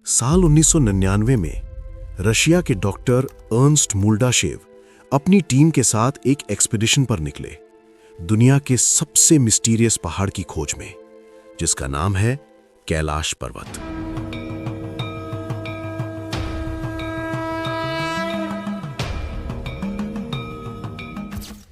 साल 1999 में रशिया के डॉक्टर अर्नस्ट मोल्डाशेव अपनी टीम के साथ एक एक्सपीडिशन पर निकले दुनिया के सबसे मिस्टीरियस पहाड़ की खोज में, जिसका नाम है कैलाश पर्वत।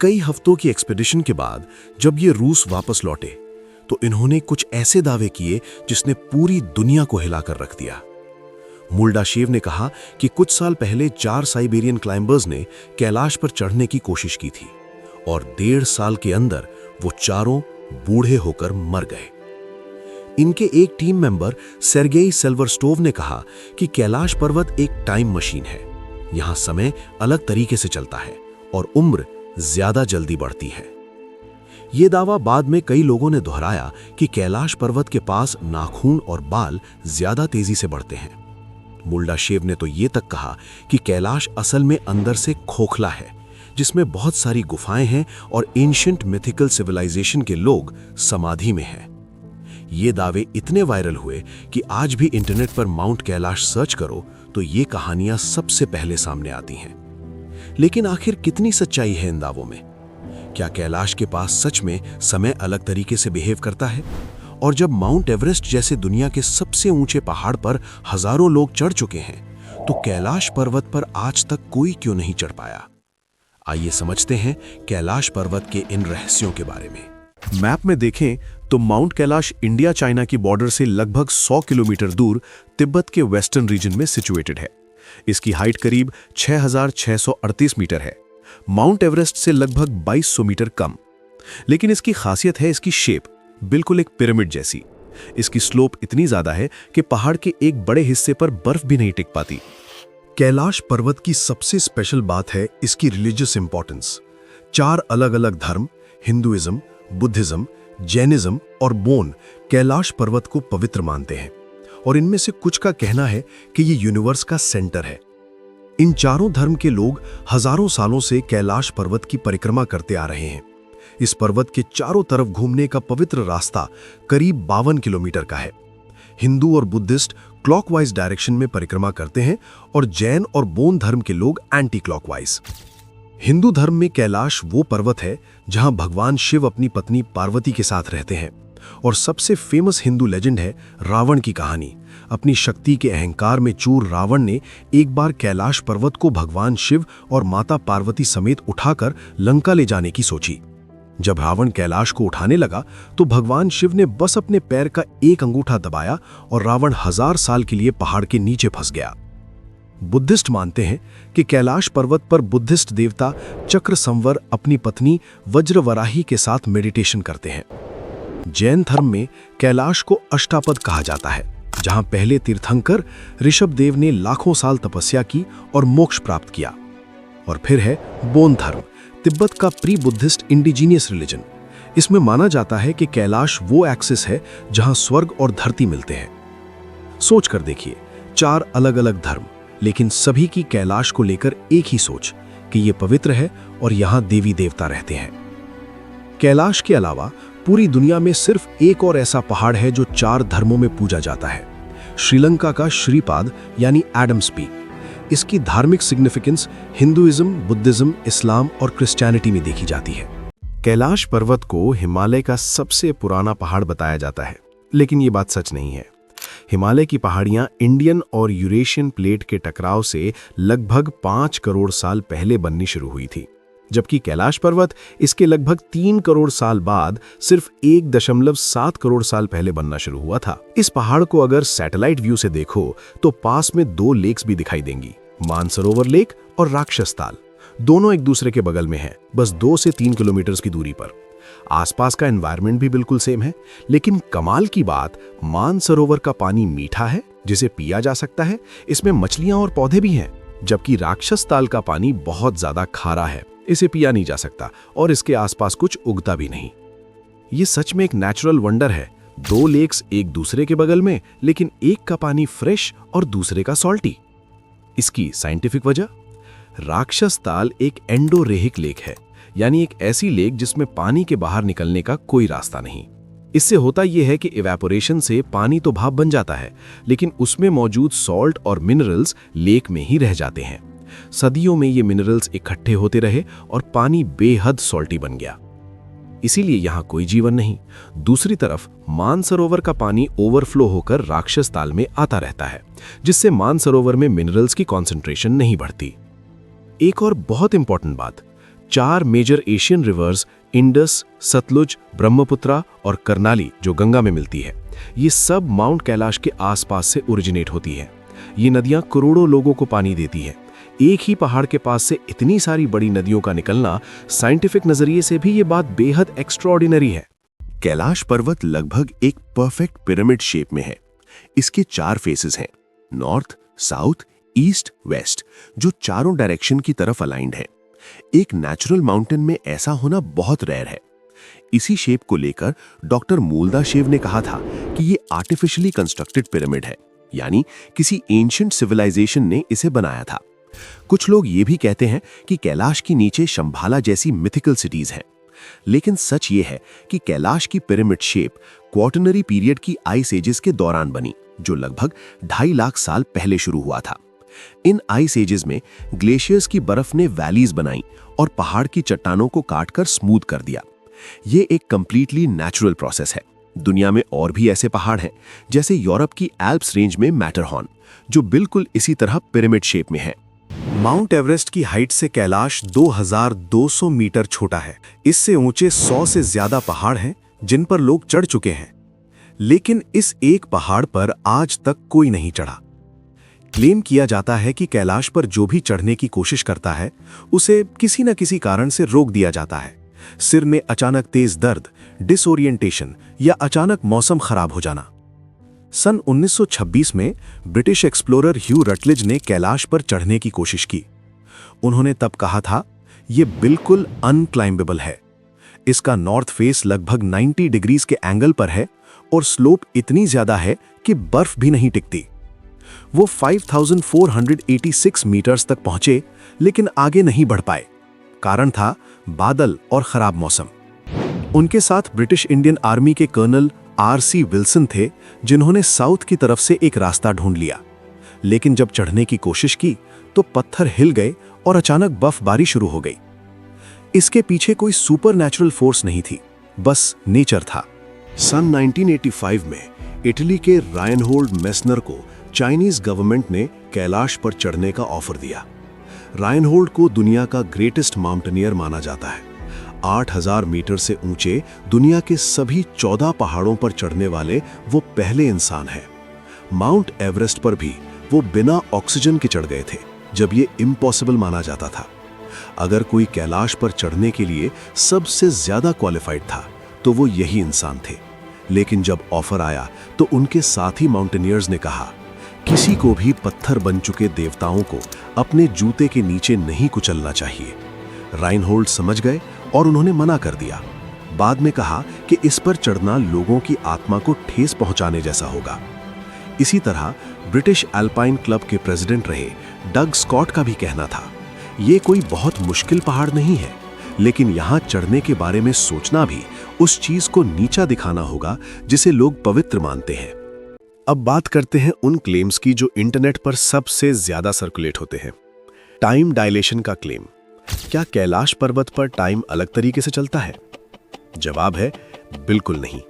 कई हफ्तों की एक्सपीडिशन के बाद जब ये रूस वापस लौटे तो इन्होंने कुछ ऐसे दावे किए जिसने पूरी दुनिया को हिलाकर रख दिया। मोल्डाशेव ने कहा कि कुछ साल पहले 4 साइबेरियन क्लाइंबर्स ने कैलाश पर चढ़ने की कोशिश की थी और 1.5 साल के अंदर वो चारों बूढ़े होकर मर गए। इनके एक टीम मेंबर सेर्गेई सेल्वरस्टोव ने कहा कि कैलाश पर्वत एक टाइम मशीन है। यहां समय अलग तरीके से चलता है और उम्र ज्यादा जल्दी बढ़ती है। यह दावा बाद में कई लोगों ने दोहराया कि कैलाश पर्वत के पास नाखून और बाल ज्यादा तेजी से बढ़ते हैं। मोल्डाशेव ने तो ये तक कहा कि कैलाश असल में अंदर से खोखला है, जिसमें बहुत सारी गुफाएं हैं और एंशिएंट मिथिकल सिविलाइजेशन के लोग समाधि में हैं। ये दावे इतने वायरल हुए कि आज भी इंटरनेट पर माउंट कैलाश सर्च करो तो ये कहानियां सबसे पहले सामने आती हैं। लेकिन आखिर कितनी सच्चाई है इन दावों में? क्या कैलाश के पास सच में समय अलग तरीके से बिहेव करता है? और जब माउंट एवरेस्ट जैसे दुनिया के सबसे ऊंचे पहाड़ पर हजारों लोग चढ़ चुके हैं, तो कैलाश पर्वत पर आज तक कोई क्यों नहीं चढ़ पाया? आइए समझते हैं कैलाश पर्वत के इन रहस्यों के बारे में। मैप में देखें तो माउंट कैलाश इंडिया चाइना की बॉर्डर से लगभग 100 किलोमीटर दूर तिब्बत के वेस्टर्न रीजन में सिचुएटेड है। इसकी हाइट करीब 6,638 मीटर है, माउंट एवरेस्ट से लगभग 2200 मीटर कम। लेकिन इसकी खासियत है इसकी शेप, बिल्कुल एक पिरामिड जैसी। इसकी स्लोप इतनी ज्यादा है कि पहाड़ के एक बड़े हिस्से पर बर्फ भी नहीं टिक पाती। कैलाश पर्वत की सबसे स्पेशल बात है इसकी रिलीजियस इंपॉर्टेंस। 4 अलग-अलग धर्म, हिंदुइज्म, बुद्धिज्म, जैनिज्म और बोन कैलाश पर्वत को पवित्र मानते हैं और इनमें से कुछ का कहना है कि ये यूनिवर्स का सेंटर है। इन चारों धर्म के लोग हजारों सालों से कैलाश पर्वत की परिक्रमा करते आ रहे हैं। इस पर्वत के चारों तरफ घूमने का पवित्र रास्ता करीब 52 किलोमीटर का है। हिंदू और बुद्धिस्ट क्लॉकवाइज डायरेक्शन में परिक्रमा करते हैं और जैन और बोन धर्म के लोग एंटी क्लॉकवाइज। हिंदू धर्म में कैलाश वो पर्वत है जहां भगवान शिव अपनी पत्नी पार्वती के साथ रहते हैं और सबसे फेमस हिंदू लेजेंड है रावण की कहानी। अपनी शक्ति के अहंकार में चूर रावण ने एक बार कैलाश पर्वत को भगवान शिव और माता पार्वती समेत उठाकर लंका ले जाने की सोची। जब रावण कैलाश को उठाने लगा तो भगवान शिव ने बस अपने पैर का एक अंगूठा दबाया और रावण 1000 साल के लिए पहाड़ के नीचे फंस गया। बुद्धिस्ट मानते हैं कि कैलाश पर्वत पर बुद्धिस्ट देवता चक्र संवर अपनी पत्नी वज्रवराही के साथ मेडिटेशन करते हैं। जैन धर्म में कैलाश को अष्टापद कहा जाता है, जहां पहले तीर्थंकर ऋषभदेव ने लाखों साल तपस्या की और मोक्ष प्राप्त किया। और फिर है बोन धर्म, तिब्बत का प्री बुद्धिस्ट इंडिजीनियस रिलीजन। इसमें माना जाता है कि कैलाश वो एक्सिस है जहां स्वर्ग और धरती मिलते हैं। सोच कर देखिए, 4 अलग-अलग धर्म, लेकिन सभी की कैलाश को लेकर एक ही सोच कि ये पवित्र है और यहां देवी देवता रहते हैं। कैलाश के अलावा पूरी दुनिया में सिर्फ एक और ऐसा पहाड़ है जो 4 धर्मों में पूजा जाता है, श्रीलंका का श्रीपाद यानी एडम्स पीक। इसकी धार्मिक सिग्निफिकेंस हिंदुइज्म, बुद्धिज्म, इस्लाम और क्रिश्चियनिटी में देखी जाती है। कैलाश पर्वत को हिमालय का सबसे पुराना पहाड़ बताया जाता है, लेकिन ये बात सच नहीं है। हिमालय की पहाड़ियां इंडियन और यूरेशियन प्लेट के टकराव से लगभग 5 करोड़ साल पहले बननी शुरू हुई थी, जबकि कैलाश पर्वत इसके लगभग 3 करोड़ साल बाद सिर्फ 1.7 करोड़ साल पहले बनना शुरू हुआ था। इस पहाड़ को अगर सैटेलाइट व्यू से देखो तो पास में 2 लेक्स भी दिखाई देंगी, मानसरोवर लेक और राक्षस ताल। दोनों एक दूसरे के बगल में हैं, बस 2 से 3 किलोमीटर की दूरी पर। आसपास का एनवायरनमेंट भी बिल्कुल सेम है, लेकिन कमाल की बात, मानसरोवर का पानी मीठा है जिसे पिया जा सकता है। इसमें मछलियां और पौधे भी हैं, जबकि राक्षस ताल का पानी बहुत ज्यादा खारा है, इसे पिया नहीं जा सकता और इसके आसपास कुछ उगता भी नहीं। ये सच में एक नेचुरल वंडर है। 2 लेक्स एक दूसरे के बगल में, लेकिन एक का पानी फ्रेश और दूसरे का सॉल्टी। इसकी साइंटिफिक वजह, राक्षस ताल एक एंडोरेहिक लेक है, यानी एक ऐसी लेक जिसमें पानी के बाहर निकलने का कोई रास्ता नहीं। इससे होता यह है कि इवेपोरेशन से पानी तो भाप बन जाता है, लेकिन उसमें मौजूद सॉल्ट और मिनरल्स लेक में ही रह जाते हैं। सदियों में ये मिनरल्स इकट्ठे होते रहे और पानी बेहद सॉल्टी बन गया। इसीलिए यहाँ कोई जीवन नहीं। दूसरी तरफ मानसरोवर का पानी ओवरफ्लो होकर राक्षस ताल में आता रहता है, जिससे मानसरोवर में मिनरल्स की कॉन्सेंट्रेशन नहीं बढ़ती। एक और बहुत इंपॉर्टेंट बात, 4 major Asian rivers Indus, Sutlej, Brahmaputra और करनाली जो गंगा में मिलती है, ये सब माउंट कैलाश के आसपास से ओरिजिनेट होती है। ये नदियां करोड़ों लोगों को पानी देती हैं। एक ही पहाड़ के पास से इतनी सारी बड़ी नदियों का निकलना साइंटिफिक नजरिए से भी ये बात बेहद एक्स्ट्राऑर्डिनरी है। कैलाश पर्वत लगभग एक परफेक्ट पिरामिड शेप में है। इसके 4 फेसेस हैं, नॉर्थ, साउथ, ईस्ट, वेस्ट, जो चारों डायरेक्शन की तरफ अलाइंड है। एक नेचुरल माउंटेन में ऐसा होना बहुत रेयर है। इसी शेप को लेकर डॉक्टर मूलदाशेव ने कहा था कि ये आर्टिफिशियली कंस्ट्रक्टेड पिरामिड है, यानी किसी एंशिएंट सिविलाइजेशन ने इसे बनाया था। कुछ लोग ये भी कहते हैं कि कैलाश के नीचे शंभाला जैसी मिथिकल सिटीज हैं, लेकिन सच ये है कि कैलाश की पिरामिड शेप क्वार्टरनरी पीरियड की आइस एजेस के दौरान बनी, जो लगभग 2.5 लाख साल पहले शुरू हुआ था। इन आइस एजेस में ग्लेशियर्स की बर्फ ने वैलीज बनाई और पहाड़ की चट्टानों को काटकर स्मूथ कर दिया। ये एक कंप्लीटली नेचुरल प्रोसेस है। दुनिया में और भी ऐसे पहाड़ हैं, जैसे यूरोप की एल्प्स रेंज में मैटरहॉर्न, जो बिल्कुल इसी तरह पिरामिड शेप में है। माउंट एवरेस्ट की हाइट से कैलाश 2200 मीटर छोटा है। इससे ऊंचे 100 से ज्यादा पहाड़ हैं जिन पर लोग चढ़ चुके हैं, लेकिन इस एक पहाड़ पर आज तक कोई नहीं चढ़ा। क्लेम किया जाता है कि कैलाश पर जो भी चढ़ने की कोशिश करता है उसे किसी न किसी कारण से रोक दिया जाता है। सिर में अचानक तेज दर्द, डिसोरिएंटेशन या अचानक मौसम खराब हो जाना। सन 1926 में ब्रिटिश एक्सप्लोरर ह्यू रटलिज ने कैलाश पर चढ़ने की कोशिश की। उन्होंने तब कहा था, यह बिल्कुल अनक्लाइंबेबल है। इसका नॉर्थ फेस लगभग 90 डिग्रीज के एंगल पर है और स्लोप इतनी ज्यादा है कि बर्फ भी नहीं टिकती। वो 5486 मीटर्स तक पहुंचे, लेकिन आगे नहीं बढ़ पाए। कारण था बादल और खराब मौसम। उनके साथ ब्रिटिश इंडियन आर्मी के कर्नल RC विल्सन थे, जिन्होंने साउथ की तरफ से एक रास्ता ढूंढ लिया। लेकिन जब चढ़ने की कोशिश की तो पत्थर हिल गए और अचानक बर्फबारी शुरू हो गई। इसके पीछे कोई सुपरनैचुरल फोर्स नहीं थी, बस नेचर था। सन 1985 में इटली के रायनहोल्ड मेसनर को चाइनीज गवर्नमेंट ने कैलाश पर चढ़ने का ऑफर दिया। रायनहोल्ड को दुनिया का ग्रेटेस्ट माउंटेनियर माना जाता है। 8000 मीटर से ऊंचे दुनिया के सभी 14 पहाड़ों पर चढ़ने वाले वो पहले इंसान हैं। माउंट एवरेस्ट पर भी वो बिना ऑक्सीजन के चढ़ गए थे, जब ये इम्पॉसिबल माना जाता था। अगर कोई कैलाश पर चढ़ने के लिए सबसे ज्यादा क्वालिफाइड था तो वो यही इंसान थे। लेकिन जब ऑफर आया तो उनके साथी माउंटेनियर्स ने कहा, किसी को भी पत्थर बन चुके देवताओं को अपने जूते के नीचे नहीं कुचलना चाहिए। राइनहोल्ड समझ गए और उन्होंने मना कर दिया। बाद में कहा कि इस पर चढ़ना लोगों की आत्मा को ठेस पहुंचाने जैसा होगा। इसी तरह ब्रिटिश अल्पाइन क्लब के प्रेसिडेंट रहे डग स्कॉट का भी कहना था, ये कोई बहुत मुश्किल पहाड़ नहीं है, लेकिन यहां चढ़ने के बारे में सोचना भी उस चीज को नीचा दिखाना होगा जिसे लोग पवित्र मानते हैं। अब बात करते हैं उन क्लेम्स की जो इंटरनेट पर सबसे ज्यादा सर्कुलेट होते हैं। टाइम डायलेशन का क्लेम। क्या कैलाश पर्वत पर टाइम अलग तरीके से चलता है? जवाब है बिल्कुल नहीं।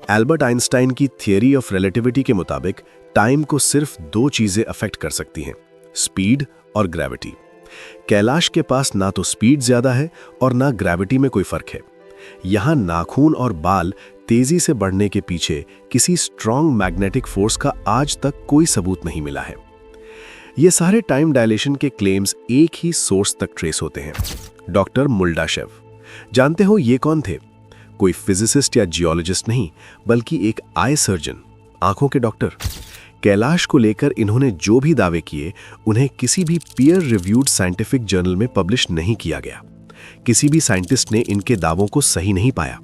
एल्बर्ट आइंस्टाइन की थियरी ऑफ रिलेटिविटी के मुताबिक टाइम को सिर्फ 2 चीजें अफेक्ट कर सकती हैं, स्पीड और ग्रेविटी। कैलाश के पास ना तो स्पीड ज्यादा है और ना ग्रेविटी में कोई फर्क है। यहां नाखून और बाल तेजी से बढ़ने के पीछे किसी स्ट्रॉन्ग मैग्नेटिक फोर्स का आज तक कोई सबूत नहीं मिला है। ये सारे टाइम डायलेशन के क्लेम्स एक ही सोर्स तक ट्रेस होते हैं, डॉक्टर मुल्डाशेव। जानते हो ये कौन थे? कोई फिजिसिस्ट या जियोलॉजिस्ट नहीं, बल्कि एक आई सर्जन, आंखों के डॉक्टर। कैलाश को लेकर इन्होंने जो भी दावे किए उन्हें किसी भी पीयर रिव्यूड साइंटिफिक जर्नल में पब्लिश नहीं किया गया। किसी भी साइंटिस्ट ने इनके दावों को सही नहीं पाया।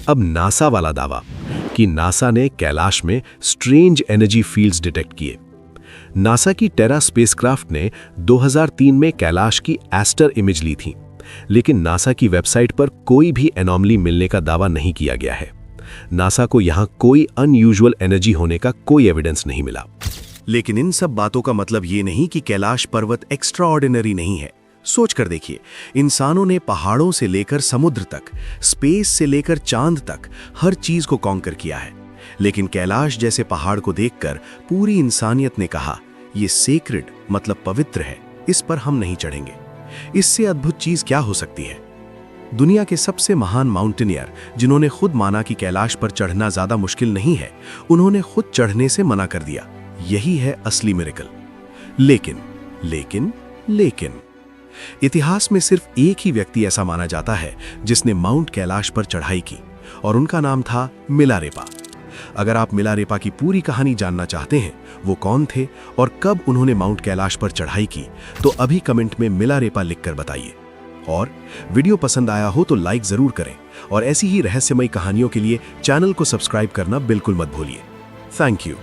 अब नासा वाला दावा कि नासा ने कैलाश में स्ट्रेंज एनर्जी फील्ड्स डिटेक्ट किए। नासा की टेरा स्पेसक्राफ्ट ने 2003 में कैलाश की एस्टर इमेज ली थी, लेकिन नासा की वेबसाइट पर कोई भी एनॉमली मिलने का दावा नहीं किया गया है। नासा को यहां कोई अनयूजुअल एनर्जी होने का कोई एविडेंस नहीं मिला। लेकिन इन सब बातों का मतलब ये नहीं कि कैलाश पर्वत एक्स्ट्रा ऑर्डिनरी नहीं है। सोच कर देखिए, इंसानों ने पहाड़ों से लेकर समुद्र तक, स्पेस से लेकर चांद तक हर चीज को कॉन्कर किया है। लेकिन कैलाश जैसे पहाड़ को देखकर पूरी इंसानियत ने कहा, ये सेक्रेड मतलब पवित्र है, इस पर हम नहीं चढ़ेंगे। इससे अद्भुत चीज क्या हो सकती है? दुनिया के सबसे महान माउंटेनियर जिन्होंने खुद माना कि कैलाश पर चढ़ना ज्यादा मुश्किल नहीं है, उन्होंने खुद चढ़ने से मना कर दिया। यही है असली मिरेकल। लेकिन इतिहास में सिर्फ एक ही व्यक्ति ऐसा माना जाता है जिसने माउंट कैलाश पर चढ़ाई की, और उनका नाम था मिलारेपा। अगर आप मिलारेपा की पूरी कहानी जानना चाहते हैं, वो कौन थे और कब उन्होंने माउंट कैलाश पर चढ़ाई की, तो अभी कमेंट में मिलारेपा लिखकर बताइए। और वीडियो पसंद आया हो तो लाइक जरूर करें, और ऐसी ही रहस्यमयी कहानियों के लिए चैनल को सब्सक्राइब करना बिल्कुल मत भूलिए। Thank you.